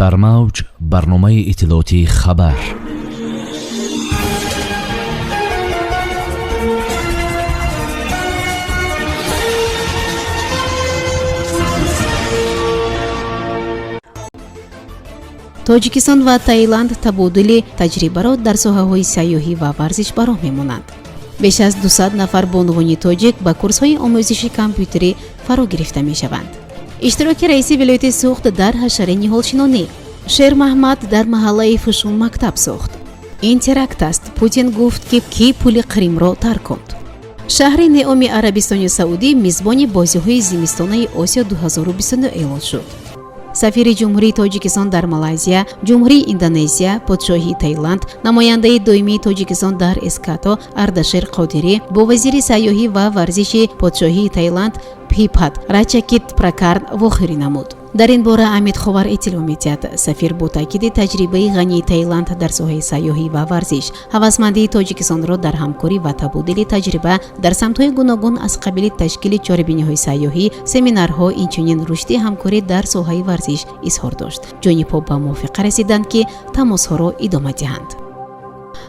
дар мавҷ барномаи иттилоотии хабар. тоҷикистон ва таиланд табодули таҷрибаро дар соҳаҳои сайёҳӣ ва варзиш ба роҳ мемонанд. беш аз 200 нафар бонувони тоҷик ба курсҳои омӯзиши компютерӣ фаро гирифта мешаванд. иштироки раиси вилояти сӯхт дар ҳашари ниҳолшинонӣ. Шер Маҳмад дар маҳаллаи Фушун мактаб сохт. ин теракт аст. Путин гуфт ки пули Қримро тарк кунд. шаҳри Неоми Арабистони Саудӣ мизбони бозиҳои зимистонаи Осиё 2022 эълон шуд. сафири ҷумҳурии Тоҷикистон дар Малайзия, ҷумҳурии Индонезия, подшоҳии Таиланд, намояндаи доимии Тоҷикистон дар СКТО Ардашер Қодирӣ бо вазири сайёҳӣ ва варзиши подшоҳии Таиланд Пипат Рачакит Пракарн вохӯрӣ намуд. дар ин бора Амид Ховар иттилоъ медиҳад. сафир бо таъкиди таҷрибаи ғании Таиланд дар соҳаи сайёҳӣ ва варзиш, ҳавасмандии Тоҷикистонро дар ҳамкорӣ ва табодули таҷриба дар самтҳои гуногун аз қабили ташкили чорабиниҳои сайёҳӣ, семинарҳо, инчунин рушди ҳамкорӣ дар соҳаи варзиш изҳор дошт. ҷонибҳо ба мувофиқа расиданд ки тамосҳоро идома диҳанд.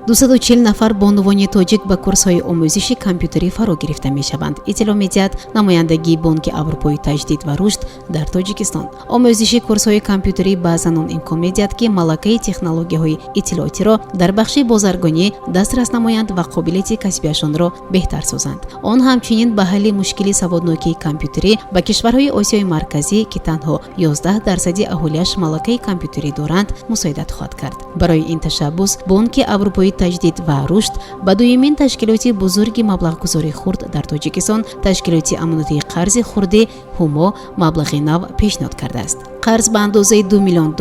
240 нафар бонувони тоҷик ба курсҳои омӯзиши компютерӣ фаро гирифта мешаванд. иттилоъ медиҳад намояндагии Бонки Аврупои таҷдид ва рушд дар Тоҷикистон. омӯзиши курсҳои компютерӣ баъзан он имкон медиҳад ки малакаи технологияҳои иттилоотиро дар бахши бозаргонӣ дастрас намоянд ва қобилияти касбиашонро беҳтар созанд. он ҳамчунин ба ҳалли мушкили саводнокии компютерӣ ба кишварҳои Осиёи марказӣ, ки танҳо 11% аҳолияш малакаи компютерӣ доранд, мусоидат хоҳад кард. барои ин tashabbus Бонки Аврупои таҷдид ва рушд ба дуюмин ташкилоти бузурги маблағгузории хурд дар Тоҷикистон, ташкилоти амонатии қарзи хурдӣ ҳумо маблағи нав пешниҳод кардааст. қарз ба андозаи $2 миллион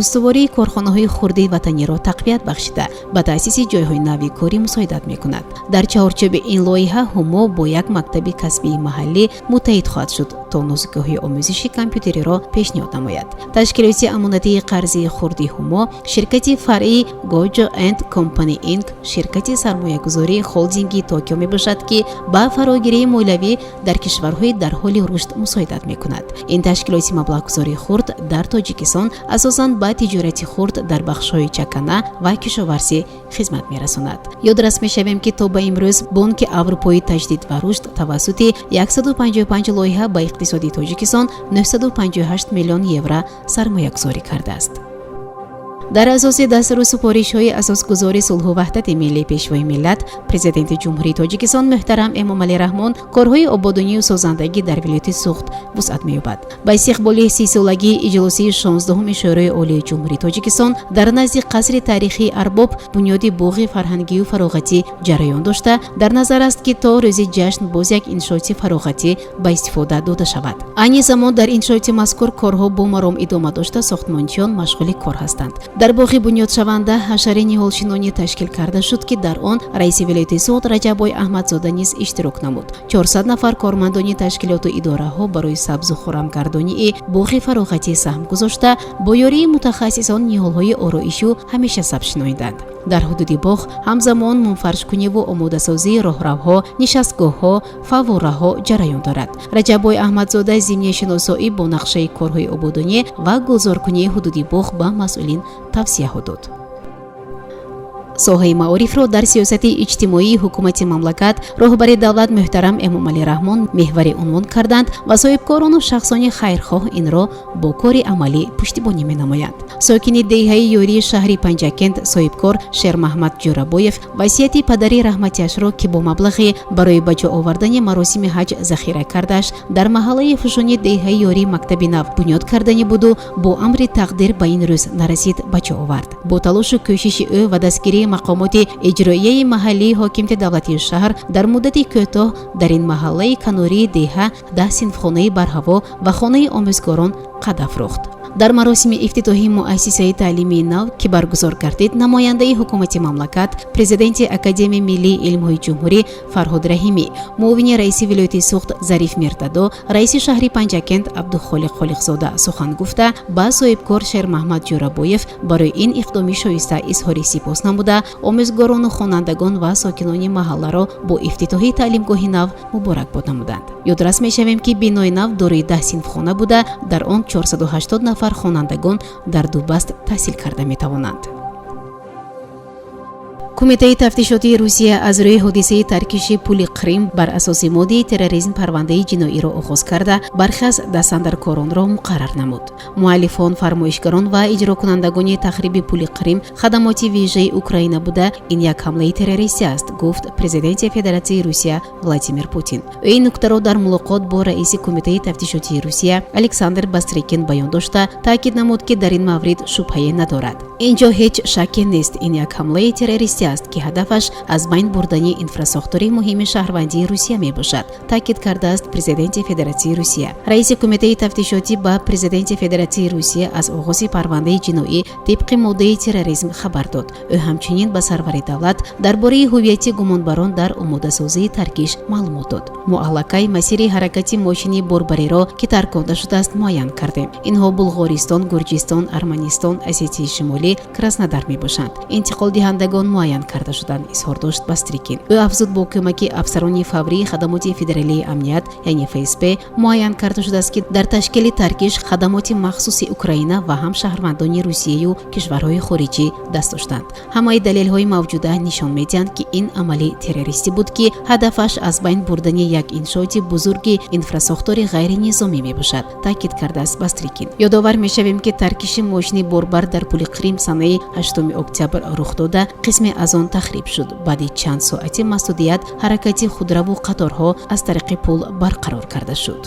устувории корхонаҳои хурдии ватаниро тақвият бахшида ба таъсиси ҷойҳои нави корӣ мусоидат мекунад. дар чаҳорчоби ин лоиҳа ҳумо бо як мактаби касбии маҳаллӣ муттаҳид хоҳад шуд то нозукоҳии омӯзиши компютериро пешниҳод намояд. ташкилоти амонатии қарзии хурдии ҳумо, ширкати фаръии Gojo and Company Inc., ширкати сармоягузории холдинги Токио мебошад, ки ба фарогирии молиявӣ дар кишварҳои дар ҳоли рушд мусоидат мекунад. ин ташкилоти маблағгузории хурд дар Тоҷикистон асосан ба тиҷорати хурд дар бахшҳои чакана ва кишоварзӣ хизмат мерасонад. ёдрас мешавем, ки то ба имрӯз Бонки Аврупои таҷдид ва рушд тавассути 155 лоиҳа ба иқтисоди Тоҷикистон 958 миллион евро сармоягузорӣ кардааст. дар асоси дастуру супоришҳои асосгузори сулҳу ваҳдати миллии пешвои миллат, президенти ҷумҳурии Тоҷикистон муҳтарам Эмомалӣ Раҳмон корҳои ободонию созандагӣ дар вилояти Суғд вусъат меёбад. ба истиқболи 30-солагии иҷлосии 16-уми Шӯрои Олии Ҷумҳурии Тоҷикистон дар назди қасри тарихии Арбоб бунёди боғи фарҳангию фароғатӣ ҷараён дошта, дар назар аст, ки то рӯзи ҷашн боз як иншооти фароғатӣ ба истифода дода шавад. айни замон дар иншооти мазкур корҳо бо маром идома дошта сохтмончиён машғули кор ҳастанд. дар боғи бунёдшаванда ҳашари ниҳолшинонӣ ташкил карда шуд, ки дар он раиси вилояти Суғд Раҷаббой Аҳмадзода низ иштирок намуд. 400 нафар кормандони ташкилоту идораҳо барои сабзу хуррамгардонии боғи фароғатӣ саҳм гузошта, бо ёрии мутахассисон ниҳолҳои ороишу ҳамеша сабз шиноиданд. дар ҳудуди боғ ҳамзамон мунфаршкуниву омодасозии роҳравҳо, нишастгоҳҳо, фаввораҳо ҷараён дорад. Раҷаббой Аҳмадзода зимни шиносоӣ бо нақшаи корҳои ободонӣ ва гулзоркунии ҳудуди боғ ба масъулин тавсияҳо дод. соҳаи маорифро дар сиёсати иҷтимоии ҳукумати мамлакат роҳбари давлат муҳтарам Эмомалӣ Раҳмон меҳвари унвон карданд ва соҳибкорону шахсони хайрхоҳ инро бо кори амалӣ пуштибонӣ менамоянд. сокини деҳаи ёрии шаҳри Панҷакент соҳибкор Шер Маҳмад Ҷӯрабоев васияти падари раҳматиашро, ки бо маблағи барои ба ҷо овардани маросими ҳаҷ захира кардааш, дар маҳаллаи Фушуни деҳаи ёрии мактаби нав бунёд карданӣ буду, бо амри тақдир ба ин рӯз нарасид ба ҷо овард. бо талошу кӯшиши ӯ ва дастгирии мақомоти иҷроияи маҳаллии ҳокимияти давлатии шаҳр дар муддати кӯтоҳ дар ин маҳаллаи канории деҳа 10 синфхонаи барҳаво ва хонаи омӯзгорон қад афрохт. дар маросими ифтитоҳии муассисаи таълимии нав, ки баргузор гардид, намояндаи ҳукумати мамлакат, президенти Академияи миллии илмҳои ҷумҳурӣ Фарҳод Раҳимӣ, муовини раиси вилояти Суғд Зариф Мирдадо, раиси шаҳри Панҷакент Абдухолиқ Холиқзода сухан гуфта, ба соҳибкор Шер Маҳмад Ҷӯрабоев барои ин иқдоми шоиста изҳори сипос намуда, омӯзгорону хонандагон ва сокинони маҳалларо бо ифтитоҳии таълимгоҳи нав муборакбод намуданд. ёдрас мешавем, ки бинои нав дорои 10 синфхона буда, дар он 480 нафар нафар хонандагон дар дубаст таҳсил карда метавонанд. кумитаи тафтишоти русия аз рӯи ҳодисаи таркиши пули Қрим бар асоси моддаи терроризм парвандаи ҷиноиро оғоз карда бархе аз дастандаркоронро муқаррар намуд. муаллифон, фармоишгарон ва иҷрокунандагони тахриби пули Қрим хадамоти вижаи Украина буда ин як ҳамлаи террористӣ аст, гуфт президенти Федератсияи Русия Владимир Путин. ӯ ин нуктаро дар мулоқот бо раиси кумитаи тафтишоти Русия Александр Бастрикин баён дошта таъкид намуд ки дар ин маврид шубҳае надорад. инҷо ҳеҷ шакке нест, ин як ҳамлаи террористӣ аст ки ҳадафаш аз байн бурдани инфрасохтори муҳими шаҳрвандии Русия мебошад, таъкид кардааст президенти Федератсияи Русия. раиси кумитаи тафтишотӣ ба президенти Федератсияи Русия аз оғози парвандаи ҷиноӣ тибқи моддаи терроризм хабар дод. ӯ ҳамчунин ба сарвари давлат дар бораи ҳуввияти гумонбарон дар омодасозии таркиш маълумот дод. мо аллакай масири ҳаракати мошини борбариро ки тарконда шудааст муайян кардем. инҳо Булғористон, Гурҷистон, Арманистон, Осетияи Шимолӣ, Краснодар мебошанд. интиқолдиҳандагон муайян карда шуданд, изҳор дошт Бастрикин. ӯ афзуд бо кӯмаки афсарони фаврии хадамоти федералии амният яъне ФСБ муайян карда шудааст ки дар ташкили таркиш хадамоти махсуси Украина ва ҳам шаҳрвандони Русияю кишварҳои хориҷӣ даст доштанд. ҳамаи далелҳои мавҷуда нишон медиҳанд ки ин амали террористӣ буд ки ҳадафаш аз байн бурдани як иншооти бузурги инфрасохтори ғайринизомӣ мебошад, таъкид кардааст Бастрикин. ёдовар мешавем ки таркиши мошини борбар дар пули Қрим санаи 8 октябр рух дода, қисме аз он тахриб шуд. баъди чанд соати масъудият ҳаракати худраву қаторҳо аз тариқи пул барқарор карда шуд.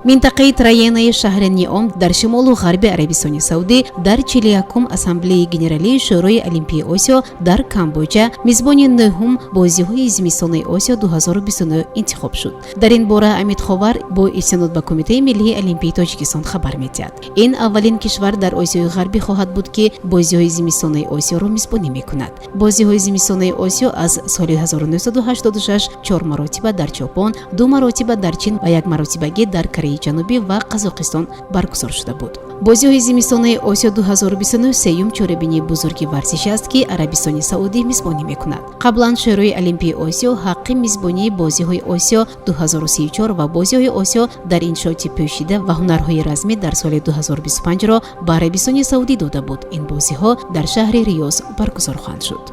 минтақаи Троенаи шаҳри Неом дар шимолу ғарби Арабистони Саудӣ дар 41-ум ассамблеяи генералии шӯрои Олимпияи Осиё дар Камбоҷа мизбони 9-ум бозиҳои зимистонаи Осиё 2029 интихоб шуд. дар ин бора Амид Ховар бо истинод ба Кумитаи Миллии Олимпияи Тоҷикистон хабар медиҳад. ин аввалин кишвар дар Осиёи ғарбӣ хоҳад буд ки бозиҳои зимистонаи Осиёро мизбонӣ мекунад. бозиҳои зимистонаи Осиё аз соли 1986 4 маротиба дар Ҷопон, 2 маротиба дар Чин ва 1 маротибагӣ дар Кореяи ҷанубӣ ва Қазоқистон баргузор шуда буд. бозиҳои зимистонаи Осиё 2029 сеюм чорабини бузурги варзиши аст ки Арабистони Саудӣ мизбонӣ мекунад. қаблан шӯрои Олимпияи Осиё ҳаққи мизбонии бозиҳои Осиё 2034 ва бозиҳои Осиё дар иншооти пӯшида ва ҳунарҳои размӣ дар соли 2025-ро ба Арабистони Саудӣ дода буд. ин бозиҳо дар шаҳри Риёз баргузор хоҳанд шуд.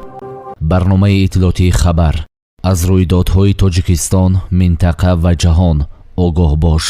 барномаи иттилоотии хабар аз рӯйдодҳои Тоҷикистон, минтақа ва ҷаҳон огоҳ бош.